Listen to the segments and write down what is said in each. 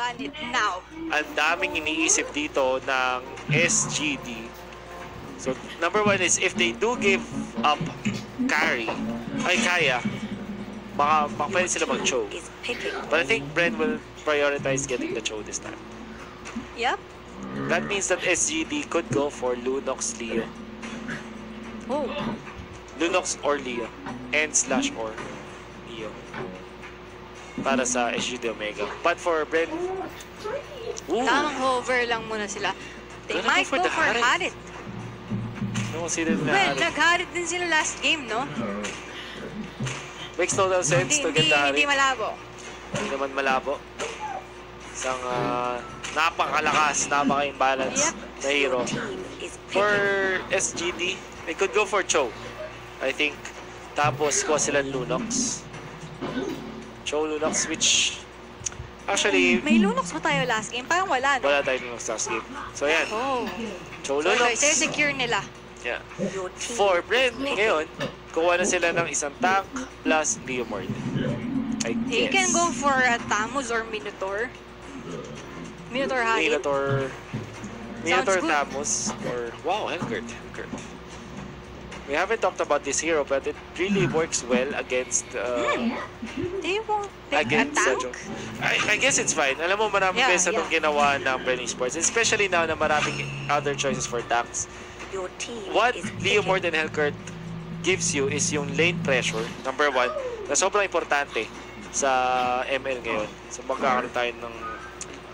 ban it now. Ang daming iniisip dito ng SGD. So, number one is if they do give up carry, ay kaya, baka pwede sila mag-chow. But I think Bren will prioritize getting the chow this time. Yep. That means that SGD could go for Lunox Leo. Oh. Lunox or Leo. N/or Leo. Para sa SGD Omega. But for Bren, tamang hover lang muna sila. They might go for Harit. No, consider na well, nag-Harit din sila last game, no? Makes total sense to get the Harit. Hindi malabo. Hindi naman malabo. Isang napakalakas, napaka-imbalance na hero. For SGD, they could go for Cho. I think. Tapos, kuha sila Lunox. Cho Lunox, which actually... May Lunox ba tayo last game? Parang wala, no? Wala tayo Lunox last game. So, yan. Oh. Cho Lunox. So, secure nila. Yeah. For Bren, ngayon, kuha na sila ng isang tank plus Leomord. I guess. You can go for Tamus or Minotaur. Minotaur Harit. Minotaur Tamus or... Wow, Helgert. We haven't talked about this hero, but it really works well against... They won't pick a tank? I guess it's fine. Alam mo, maraming beses itong ginawa ng Bren Esports, especially now na maraming other choices for tanks. What Leomord and Helgert gives you is yung lane pressure, number one, na sobrang importante sa ML ngayon. So magkakaroon tayo ng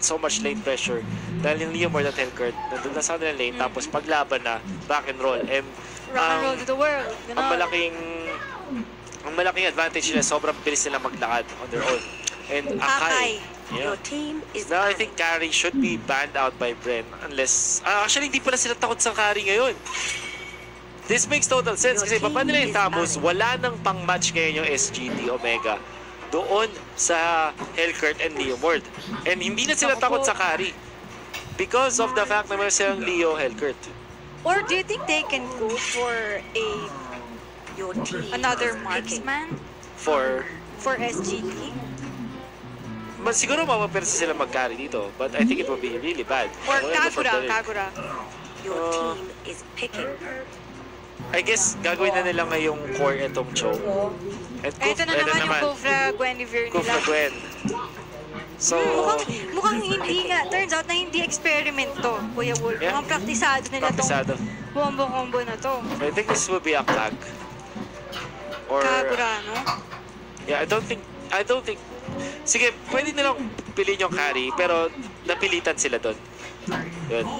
so much lane pressure dahil yung Leomord at Helgert nandun na sa kanilang lane, tapos paglaban na, rock and roll. And rock and roll to the world. Ang malaking advantage nila, sobrang bilis nila maglakad on their own. And Akai. Yeah. Now I think carry should be banned out by Bren unless... actually, hindi pala sila takot sa carry ngayon. This makes total sense kasi paano nila yung Tamus, wala nang pang-match ngayon yung SGD Omega doon sa Helgert and Leomord. And hindi na sila takot sa carry because of the fact na meron silang Leo Helgert. Or do you think they can go for another marksman? For SGD? But siguro mapapersa sila mag-carry dito. But I think it will be really bad. Or Kagura. I guess gagawin na nila ngayong core itong Cho. Ito na naman yung Kufra Guinevere nila. Kufra Gwen. So, mukhang hindi nga. Turns out na hindi experiment to, Kuya Wolf. Yeah. Mukhang praktisado nila itong combo na to. I think this will be a Kag. Or Kagura, no? Yeah, I don't think sige, pwede nilang piliin yung carry, pero napilitan sila doon.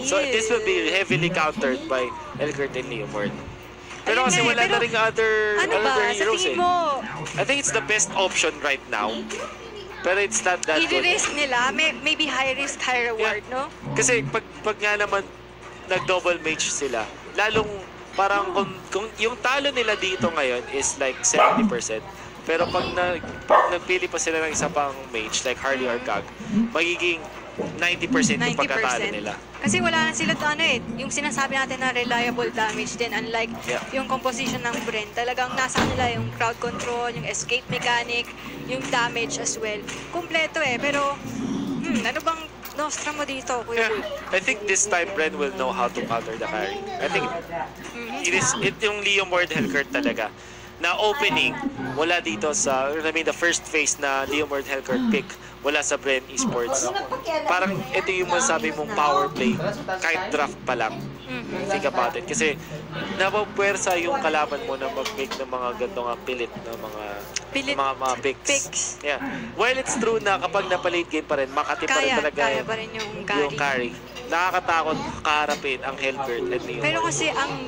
So this will be heavily countered by Helgert and Leomord. Pero kasi wala na rin other heroes eh. I think it's the best option right now. Pero it's not that good. I-risk nila, maybe high risk, high reward, no? Kasi pag nga naman nag-double mage sila, lalong parang kung yung talo nila dito ngayon is like 70%. Pero pag nagpili pa sila ng isa pang mage like Harley or Kag, magiging 90% yung pagkatalo nila. Kasi wala na sila yung sinasabi natin na reliable damage din, unlike yung composition ng Bren. Talagang nasa nila yung crowd control, yung escape mechanic, yung damage as well. Kompleto pero ano bang nostra mo dito, Kuya Wolf? I think this time Bren will know how to counter the carry. I think it yung Leomord Helgert talaga na opening, wala dito sa, the first phase na Leomord Helgert pick, wala sa Bren Esports. Parang ito yung masabi mong power play, kahit draft pa lang. Think about it. Kasi napapwersa yung kalaban mo na mag-make ng mga gantong pilit na mga picks. Yeah. While it's true na kapag napa-late game pa rin, makati pa rin talaga yung carry. Nakakatakot kaharapin ang Helgert at Leomord. Pero kasi ang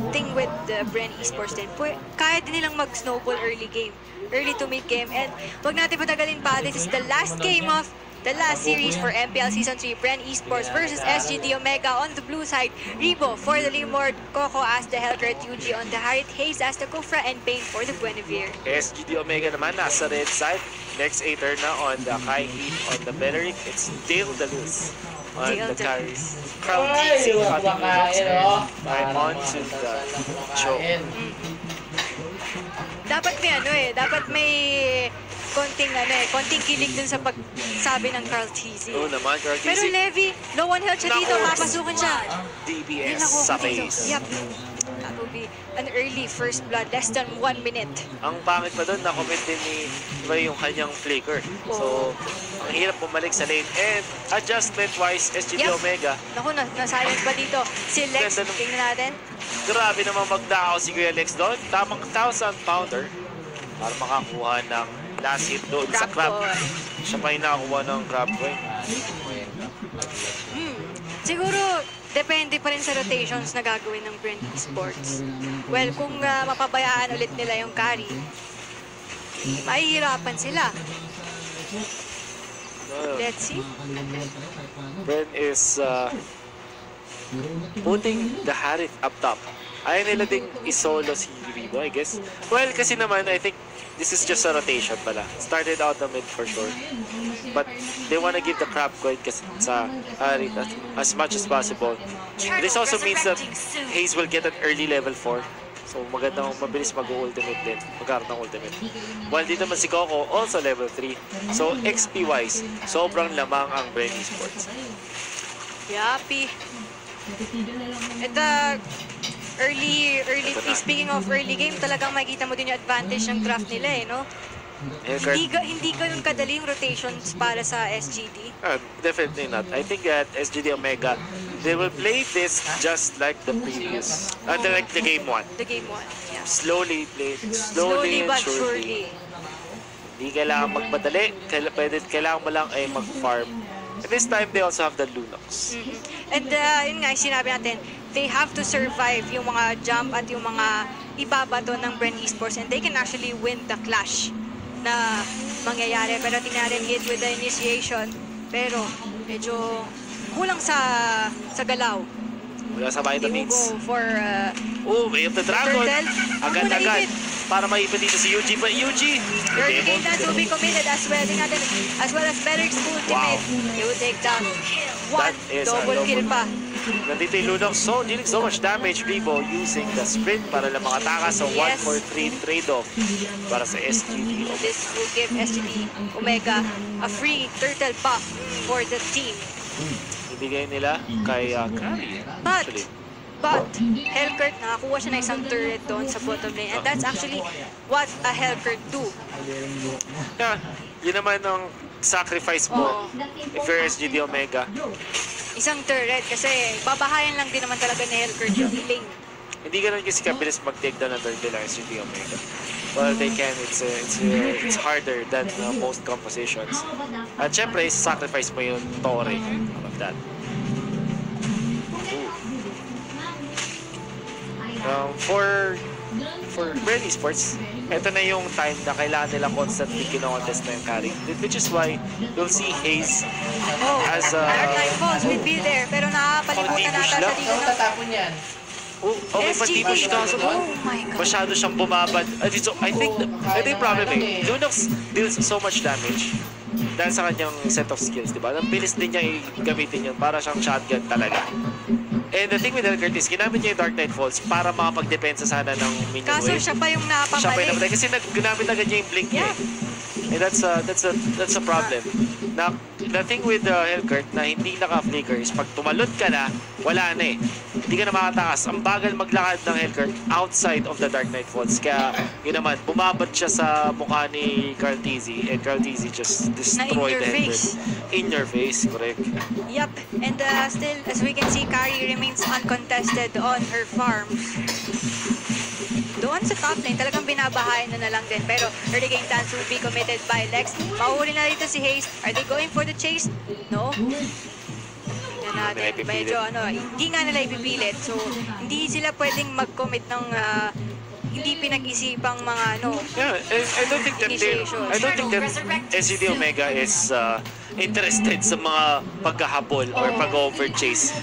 thing with the Bren Esports din, kaya din nilang mag-snowball early game, early to mid game. And wag natin patagalin pa, this is the last game of the last series for MPL Season 3, Bren Esports versus SGD Omega. On the blue side, Rebo for the Leomord, Coco as the Helgert, Yuji on the Harit, Hayes as the Kufra, and Bane for the Guinevere. SGD Omega naman nasa red side. Next 8er na on the Kai Heat on the Beleric. It's Dale Dalus on the carries. Crowd teasing on the I'm on to the show. Dapat may dapat may konting kilig dun sa pagsabi ng Carl Tizzy. Oo naman, Carl Pero Tizzy. Levi, low on health siya dito, Naku. papasukin siya. DBS Nako, sa dito. face. Yep. That will be an early first blood, less than 1 minute. Ang pangit pa doon, na-comment din ni iba yung kanyang flicker. So, ang hirap bumalik sa lane. And adjustment-wise, SGD Yep. Omega, Naku, na-silence pa dito. Si Lex, Ganda nung- tingnan natin. grabe naman magdakaw si Kuya Lex doon. Tamang 1,000-pounder para makakuha ng last hit doon sa crab. Boy. Siya pa yung nakakuha ng crab coin. Siguro, depende pa rin sa rotations na gagawin ng Bren Esports. Well, kung mapabayaan ulit nila yung carry, mahihirapan sila. Let's see. Bren is putting the Harith up top. Ayaw nila ding isolo si Ribo, I guess. Well, kasi naman, I think this is just a rotation pala. Started out the mid for sure. But they want to give the crab coin kasi sa Harith as much as possible. This also means that Hayes will get an early level 4. So magandang mabilis mag-ultimate din. Magkaroon ng ultimate. While dito naman si Coco, also level 3. So XP-wise, sobrang lamang ang Bren Esports. Yappy. At speaking of early game, talagang makikita mo din yung advantage ng draft nila no? Hindi ganun kadali yung rotations para sa SGD. Definitely not. I think that SGD Omega, they will play this just like the previous, like the game 1. The game 1, yeah. Slowly play, Slowly and but surely. surely. Hindi kailangan magpadali, kailangan mo lang ay mag-farm. And this time, they also have the Lunox. And yun nga, sinabi natin, they have to survive yung mga jump at yung mga ibabato ng Bren Esports and they can actually win the clash na mangyayari. Pero tingnan natin hit with the initiation. Pero medyo kulang sa galaw. Wala sa They will vitamins. go for Way of the Dragon. turtle. Agad-agad. Para maipit dito si Yuji. But Yuji, early game dance will be committed as well. Tingnan natin, as well as Beric's ultimate. He will take down one is a double kill pa. Nandito yung Lunox. So, dealing so much damage. Ribo using the sprint para lang makatakas sa 1-4-3 trade-off para sa SGD. This will give SGD Omega a free turtle buff for the team. Ibigay nila kay Kari. But Hellkurt, nakakuha siya ng isang turret doon sa bottom lane. And that's actually what a Hellkurt do. Yeah, yun naman ang sacrifice mo if you're SGD Omega. Isang turret kasi babahayan lang din naman talaga ni Hellkurt yung lane. Hindi ganun kasi kabilis mag-take down ng turtle ang SGD Omega. Well, they can. It's harder than most compositions. At syempre, sacrifice mo yung Torre. All of that. For Bren Esports, ito na yung time na kailangan nilang constantly kino-contest na yung carry. Which is why you'll see Hayes as a... Dark Knight Falls will be there, pero nakapalimutan nata sa dito ng tatapon yan. Okay, pati-push ka. Oh my God. Masyado siyang bumabad. So, I think, ito yung problem Lunox deals so much damage dahil sa kanyang set of skills, di ba? Ang bilis din niya gamitin yun para siyang shotgun talaga. And the thing with Hellkurt is, ginamit niya yung Dark Knight Falls para makapag-depensa sana ng minion Kaso wave. siya pa yung Siya pa yung napamali. kasi ginamit agad niya yung blink niya. And that's a problem. Now, the thing with Hellkurt na hindi naka-flicker is pag tumalon ka na, wala na eh. Hindi ka na makatakas. Ang bagal maglakad ng Hellkurt outside of the Dark Knight Falls. Kaya, yun naman, bumabad siya sa mukha ni Carl Tizzy. And Carl Tizzy just destroyed the Hellkurt. In your face, correct. Yup. And still, as we can see, Kari remains uncontested on her farm. Doon sa top lane, talagang binabahayan na lang din. Pero early game dance will be committed by Lex. Mahuli na dito si Hayes. Are they going for the chase? No. Tingnan natin. Medyo hindi nga nila ipipilit. So, hindi sila pwedeng mag-commit ng hindi pinag-isipang mga Yeah, I don't think that SGD Omega is interested sa mga pagkahabol or pag-over-chase.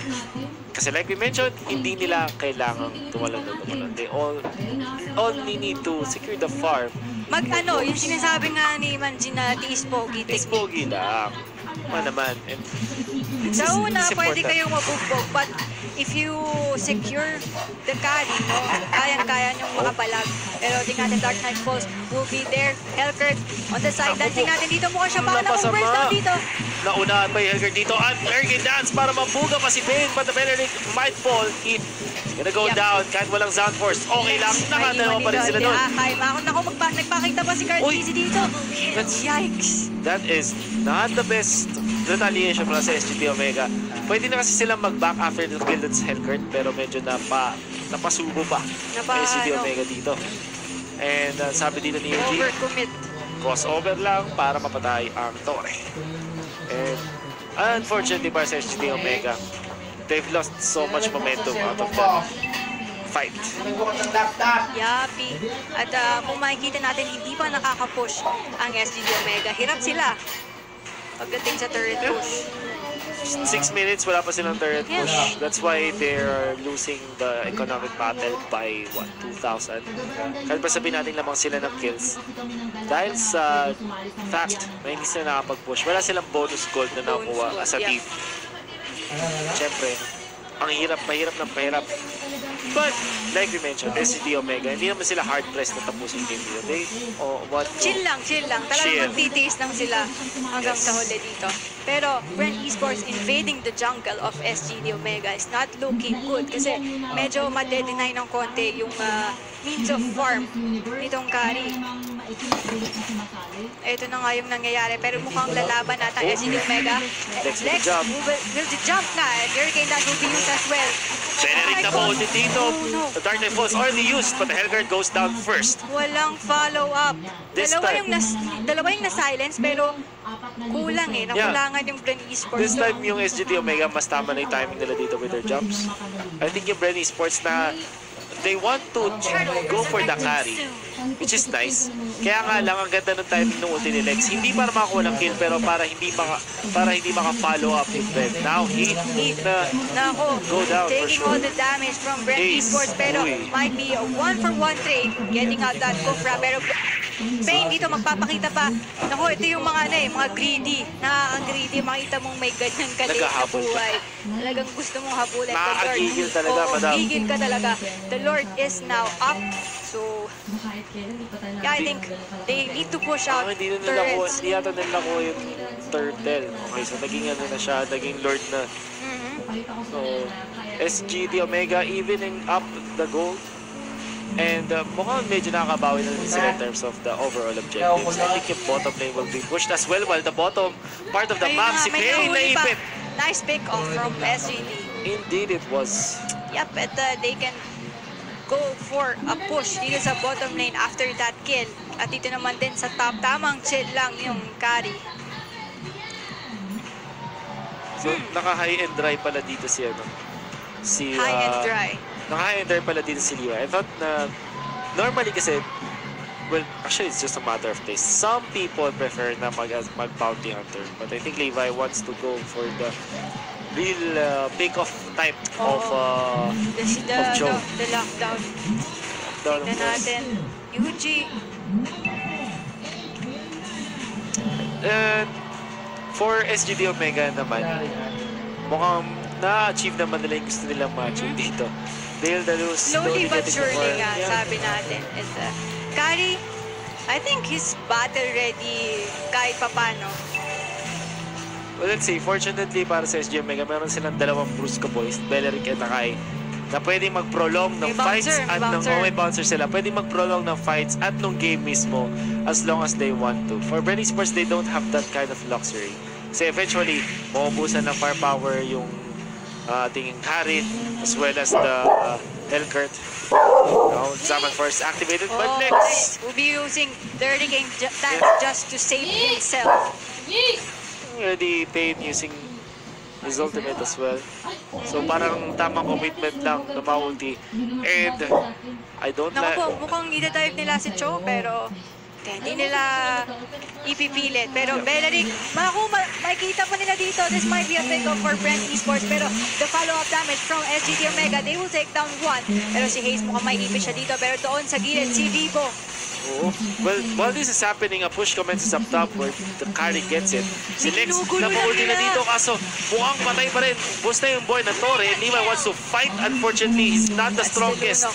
Kasi like we mentioned, hindi nila kailangang tumalon. They only need to secure the farm. yung sinasabi nga ni Manji na tiis pogi. Tiis pogi lang. naman. And Sa una, it's pwede important. kayong mabugbog, but if you secure the carry, no, kayang-kaya niyong makapalag. Pero tingnan natin, Dark Knight Falls will be there. Hellcurt on the side. Dancing natin dito. Mukhang siya pa na burst down dito. Naunahan pa yung Hellcurt dito. At Ergin dance para mabuga pa si Bane. But the Benedict might fall. He's gonna go down. Kahit walang Sound Force. Okay lang. Nakadalawa pa rin sila doon. Naku, nagpakita pa si Cartesi dito. Yikes. That is not the best retaliation para sa SGT Omega. Pwede na kasi silang mag-back after the kill dun sa Hellcurt, pero medyo napasubo pa ang SGT Omega dito. And sabi dito ni Yuji, Overcommit. crossover lang para mapatay ang Torre. And unfortunately para sa SGT Omega, they've lost so much momentum out of that fight. Yapi. At kung makikita natin, hindi pa nakaka-push ang SGT Omega. Hirap sila pagdating sa turret push. 6 minutes, wala pa silang turret push. That's why they're losing the economic battle by, what, 2,000? Kahit pa sabihin natin lamang sila ng kills. Dahil sa fact na hindi sila nakapag-push, wala silang bonus gold na nakuha as a team. Siyempre, ang mahirap ng mahirap. But, like we mentioned, SCD Omega, hindi naman sila hard-pressed na tapusin game dito. They want to... Chill lang. Talagang magtitiis lang sila hanggang sa huli dito. Pero, Bren Esports invading the jungle of SGD Omega is not looking good kasi medyo ma-deny ng konti yung means of farm nitong carry. Ito na nga yung nangyayari, pero mukhang lalaban natin SGD Omega. Lex will jump na, and Hurricane Dash will be used as well. Generic na po ulit dito. The Dark Knight Falls already used, but the Hellguard goes down first. Walang follow-up. Dalawa yung na-silence, pero kulang eh. Nakulangan yung Bren Esports. This time yung SGT Omega, mas tama na yung timing nila dito with their jumps. I think yung Bren Esports na they want to go for the carry, which is nice. Kaya nga lang, ang ganda ng timing ng ulti ni Lex. Hindi para makakuha ng kill, pero para hindi maka-follow up yung Bren. Now, hit na go down for taking sure. all the damage from Bren Esports, pero might be a 1-for-1 trade. Getting out that Kufra, pero Bane dito magpapakita pa. Naku, ito yung mga mga greedy. Nakaka-greedy. Makita mong may ganyan kaliit na buhay. Talagang gusto mong habulin. Nakakagigil talaga, madam. Gigil ka talaga. The Lord is now up. So, yeah, I think they need to push out turrets. Hindi yata nila ko yung turtle. Okay, so naging na siya, naging Lord na. So, SGT Omega evening up the goal. And mukhang medyo nakakabawi na rin sila in terms of the overall objectives. I think yung bottom lane will be pushed as well, while the bottom part of the map, si Bane naipit. Nice pick off from SGT. Indeed, it was. Yep, at they can go for a push dito sa bottom lane after that kill. At dito naman din sa top, tamang chill lang yung carry. So, naka-high and dry pala dito si high and dry. Naka-high and dry pala dito si Levi. I thought na normally kasi, well, actually it's just a matter of taste. Some people prefer na mag-bounty hunter, but I think Levi wants to go for the real pick-off type of Joe. The lockdown. Tignan natin. Yuji. And for SGD Omega naman, mukhang na-achieve naman nila yung gusto nilang ma-achieve dito. They'll lose slowly but surely nga, sabi natin. And Kari, I think he's battle ready kahit papano. Well, let's see. Fortunately para sa SG Omega, meron silang dalawang Brusco boys, Beleric at Akai, na pwedeng mag-prolong ng fights at may bouncer sila. Pwedeng mag-prolong ng fights at nung game mismo as long as they want to. For Bren Esports, they don't have that kind of luxury. Kasi eventually, maubusan ng firepower yung ating Harit as well as the Hellcurt. Now, Zaman Force activated, but Lex will be using the early game dance just to save himself. Already paid using his ultimate as well. So parang tamang commitment lang na ma-ulti. And I don't like... Naku po, mukhang ida-dive nila si Cho, pero hindi nila ipipilit. Pero Beleric, makikita pa nila dito. This might be a pick-up for Bren Esports. Pero the follow-up damage from SGT Omega, they will take down one. Pero si Hayes mukhang may ipit siya dito. Pero doon sa gilid, si Vivo Oo. Well, while this is happening, a push commences up top where the carry gets it. Si Lex na dito kaso mukhang patay pa rin. Ubus na yung boy na Torre. Nima wants to fight. Unfortunately, he's not the strongest.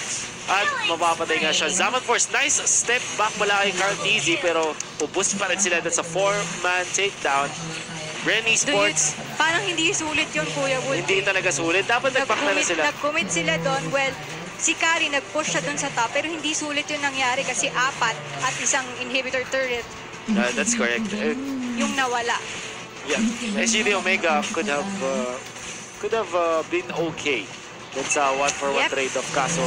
At mapapatay nga siya. Zaman Force, nice step back mula kay Carl Easy pero ubus pa rin sila. That's a 4-man takedown. Bren Esports. Parang hindi sulit yun, Kuya Wolf. Hindi talaga sulit. Dapat nag-back na sila. Nag-commit sila doon. Well, si Kari nag-push siya doon sa top pero hindi sulit yun nangyari kasi 4 at isang inhibitor turret. That's correct. Yung nawala. Yeah, SGD Omega could have been okay. That's a 1-for-1 trade-off kaso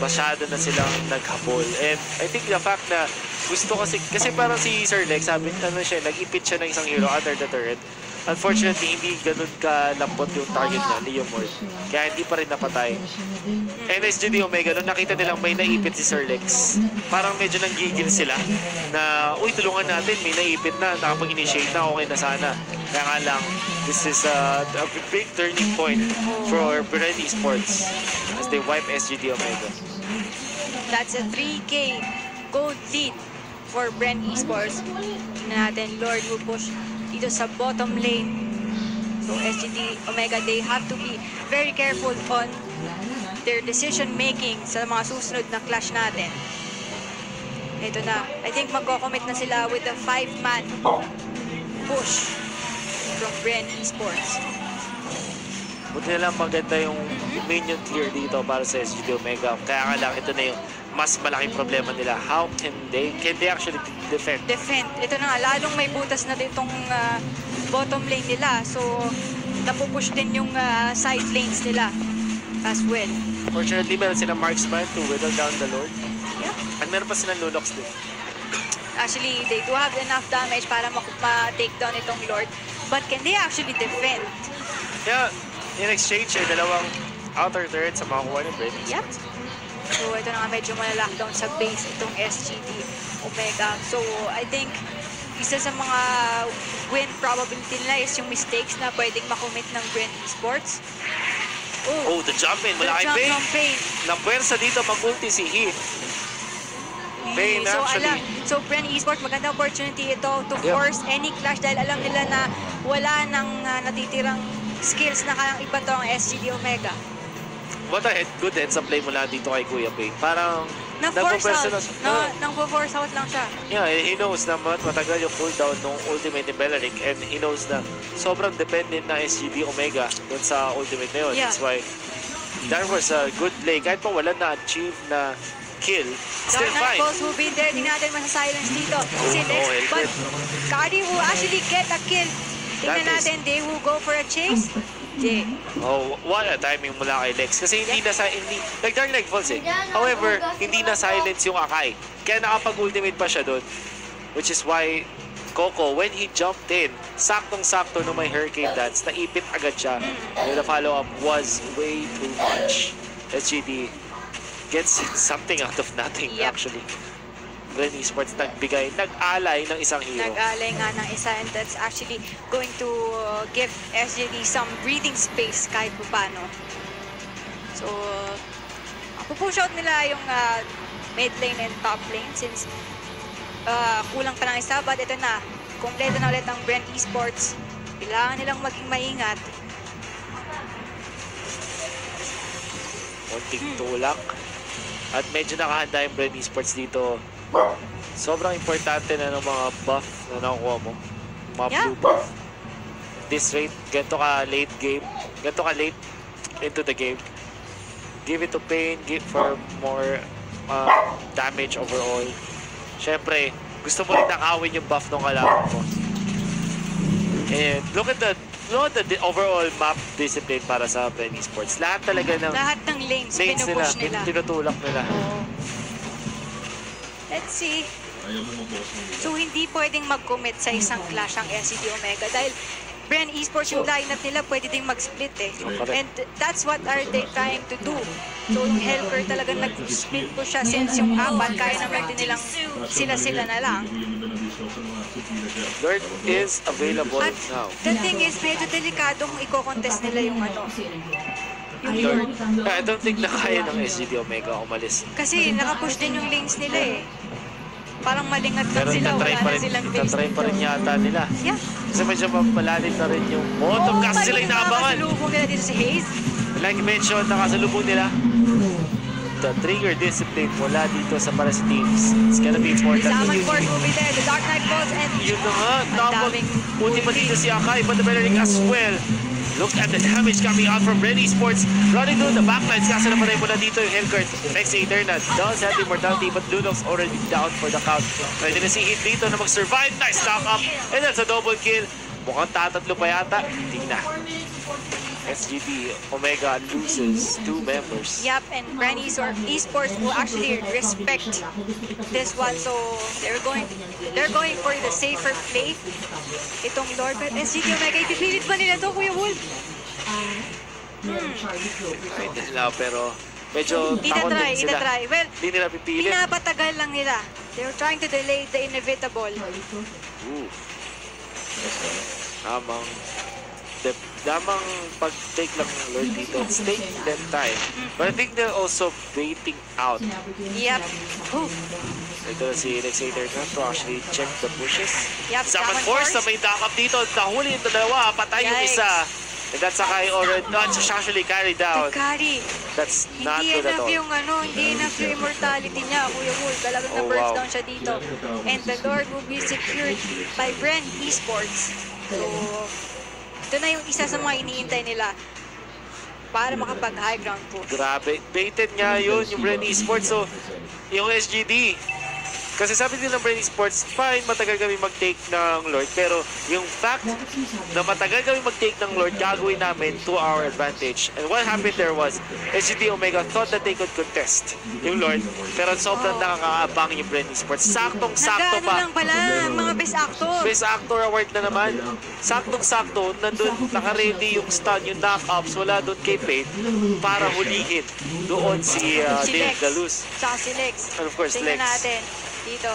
masyado na silang naghabol. And I think the fact na gusto kasi parang si Sir Lex, sabi siya, nag-ipit siya ng isang hero under the turret. Unfortunately, hindi ganun kalambot yung target na Leo Mord. Kaya hindi pa rin napatay. And SGD Omega, nung nakita nilang may naipit si Sir Lex, parang medyo nanggigil sila na, uy, tulungan natin, may naipit na, nakapag-initiate na, okay na sana. Kaya nga lang, this is a big turning point for Bren Esports as they wipe SGD Omega. That's a 3K gold lead for Bren Esports. Natin, Lord will push dito sa bottom lane. So SGD Omega, they have to be very careful on their decision making sa mga susunod na clash natin. Ito na. I think magko-commit na sila with the 5-man push from Bren Esports. Buti na lang maganda yung minion clear dito para sa SGD Omega. Kaya nga lang, ito na yung mas malaking problema nila. How can they actually defend? Ito na nga, lalong may butas na ditong bottom lane nila. So, napupush din yung side lanes nila as well. Fortunately, meron silang marksman to whittle down the Lord. Yeah. At meron pa silang Lunox din. Actually, they do have enough damage para ma-take down itong Lord. But can they actually defend? Yeah, in exchange, ay dalawang outer turret sa makakuha ni Bren. Yep. So, ito na nga medyo malalockdown sa base itong SGD Omega. So, I think isa sa mga win probability nila is yung mistakes na pwedeng makomit ng Bren Esports. Oh, the jump in. Mula kay Pain. Napwersa dito mag-ulti si Heath. Pain actually. So, Bren Esports, maganda opportunity ito to force any clash dahil alam nila na wala nang natitirang skills na kayang iba to ang SGD Omega. What a good heads up play mula dito kay Kuya Pain. Parang nang-force out lang siya. Yeah, he knows na matagal yung cooldown ng ultimate ni Beleric and he knows na sobrang dependent na SGD Omega dun sa ultimate na yun. Yeah. That's why that was a good play. Kahit pa wala na-achieve na kill, still fine. Dark Knight will be there. Tingnan natin masa-silence dito. Si Lex, but Cardi will actually get a kill. Tingnan natin, they will go for a chase. Oh, what a timing mula kay Lex. Kasi hindi nag-Dark Knight Falls eh. However, hindi na-silence yung Akai. Kaya nakapag-ultimate pa siya doon. Which is why Coco, when he jumped in, saktong-sakto no may Hurricane Dance, naipit agad siya. And the follow-up was way too much. SGD gets something out of nothing actually. Bren Esports nag-alay ng isang hero. Nag-alay nga ng isa and that's actually going to give SGD some breathing space kahit paano. So, pupush out nila yung mid lane and top lane since kulang pa ng isa. But ito na, kompleto na ulit ang Bren Esports. Kailangan nilang maging maingat. Konting tulak. At medyo nakahanda yung Bren Esports dito. Sobrang importante na ng mga buff na nakukuha mo. Mga blue buff. This rate, ganito ka late game. Ganito ka late into the game. Give it to Pain, give for more damage overall. Siyempre, gusto mo rin nakawin yung buff ng kalaban mo. And look at the overall map discipline para sa Bren Esports. Lahat talaga ng lanes pinupush nila. Tinutulak nila. Let's see. So, hindi pwedeng mag-commit sa isang clash ang SGD Omega dahil Bren Esports yung lineup nila pwede ding mag-split eh. And that's what are they trying to do. So, yung Helper talagang nag-split po siya since yung apat, kaya naman din nilang sila-sila na lang. Lord is available now. The thing is, medyo delikadong i-contest nila yung yung Lord. I don't think na kaya ng SGD Omega umalis. Kasi nakapush din yung lanes nila eh. parang malingat lang Pero sila. Wala itatry pa na rin, silang face itatry pa rin dito. yata nila. Yeah. Kasi medyo mapalalim na rin yung bottom kasi sila inaabangan. Makasalubong nila dito si Hayes. Like you mentioned, nakasalubong nila. The trigger discipline mula dito sa para sa teams. It's gonna be important. Zaman Force will be there. The Dark Knight Falls and Yun na nga, tapos daming puti pa dito si Akai, but the Benedict as well. Look at the damage coming out from Bren Esports. Running through the backlines, kasi naman ay mula dito yung Hellcurt. Next, Eternal does have immortality, but Ludok's already down for the count. Ready na si Hit dito na mag-survive. Nice knock up, and that's a double kill. Mukhang tatatlo pa yata. Hindi na. SGD Omega loses 2 members. Yep, and Bren Esports will actually respect this one. So they're going for the safer play. Itong Lord, but SGD Omega, ipipilit ba nila to, Kuya Wolf? Ay, nila, pero medyo takot din sila. Itatry. Well, Hindi nila pipilit. pinapatagal lang nila. They're trying to delay the inevitable. Ooh. Damang pag-take lang ng Lord dito. It's taking them time. But I think they're also waiting out. Yep. Ooh. Ito si Alexander na to actually check the bushes. Yep, Zaman Force na may knock-up dito. Nahuli yung dalawa. Patay yung isa. And that's Akai already. No, it's actually carried down. The carry. That's not Hindi good at enough all. yung hindi enough yung immortality niya, Kuya Wolf. Talagang na-burst down siya dito. And the Lord will be secured by Bren Esports. So, ito na yung isa sa mga iniintay nila para makapag-high ground po. Grabe. Baited nga yun, yung Bren Esports. So, yung SGD. Kasi sabi din ng Bren Esports, fine, matagal kami mag-take ng Lord. Pero yung fact na matagal kami mag-take ng Lord, gagawin namin to our advantage. And what happened there was, SGD Omega thought that they could contest yung Lord. Pero sobrang nakakaabang yung Bren Esports. Saktong-sakto pa. Lang pala, mga best actor. Best actor award na naman. Saktong-sakto, nandun, naka-ready yung stun, yung knock-ups, wala doon kay Pain para hulihin doon si Dave Galuz. Tsaka si Lex. And of course, tingnan Lex. natin. Dito.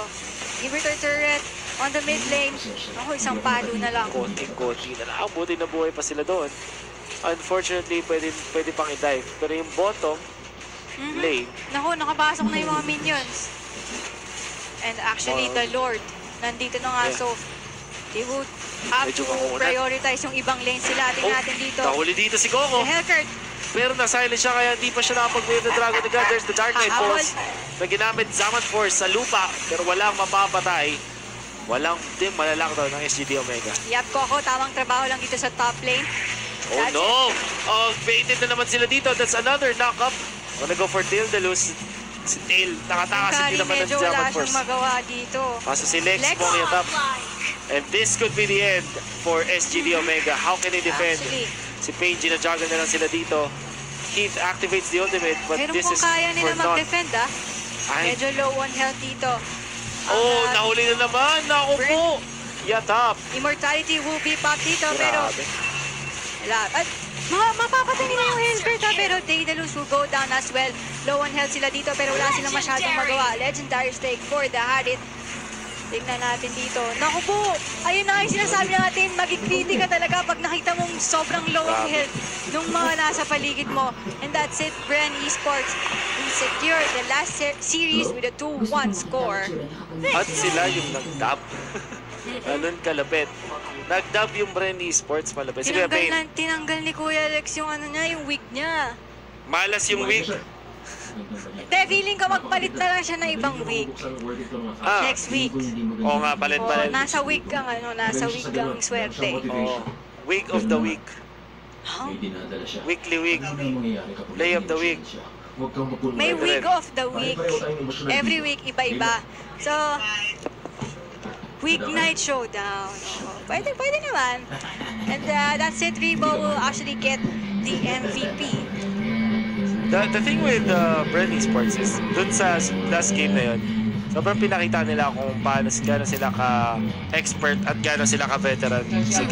Inverter turret on the mid lane. Ako, isang palo na lang. Konting-konti na lang. Buti na buhay pa sila doon. Unfortunately, pwede pang i-dive. Pero yung bottom lane, Naku, nakapasok na yung mga minions. And actually, the Lord, nandito na nga. So, they would have Medyo to mauna. prioritize yung ibang lanes sila. Tingnan natin dito. Nahuli dito si Coco. The Hellcurt. Pero na-silent siya kaya hindi pa siya nakapag-wave the Dragon the God. There's the Dark Knight Falls na ginamit Zaman Force sa lupa pero walang mapapatay. Walang din malalakdaw ng SGD Omega. Yep, Coco, tamang trabaho lang dito sa top lane. Oh That's no! Oh, baited na naman sila dito. That's another knock-up. Gonna go for Tail Deluz. Si Tail, nakatakas hindi naman ng medyo Zaman wala Force. siyang magawa dito. Kaso si Lex pong yung top. And this could be the end for SGD Omega. How can they defend? Actually, Si Paige, na-juggle na lang sila dito. Heath activates the ultimate, but pero this kung is kaya for nila naught. mag-defend, Ay, medyo low on health dito. oh, nahuli na naman. Naku po. Yatap. Immortality will be popped dito, pero Grabe. wala. At mapapatay nila yung Hellcurt, pero Daedalus will go down as well. Low on health sila dito, pero wala silang masyadong magawa. Legendary stake for the Harit. Tingnan natin dito. Naku po! Ayun na yung sinasabi natin, mag-greedy ka talaga pag nakita mong sobrang low on health nung mga nasa paligid mo. And that's it, Bren Esports. We secured the last series with a 2-1 score. At sila yung nag-dub. Ganun kalapit. Nag-dub yung Bren Esports, malapit. Sige, Pain. Tinanggal ni Kuya Alex yung yung wig niya. Malas yung wig. Hindi, feeling ko magpalit na lang siya ng ibang wig. Next week. Oo nga, palit-palit. Nasa wig ang swerte. Oh, wig of the week. Huh? Weekly week. Play of the week. May wig of the week. Every week, iba-iba. So, week night showdown. Oh, pwede naman. And that's it. Rebo will actually get the MVP. The thing with Bren Esports is, dun sa last game na yun, sobrang pinakita nila kung paano sila ka-expert at gaano sila ka-veteran sa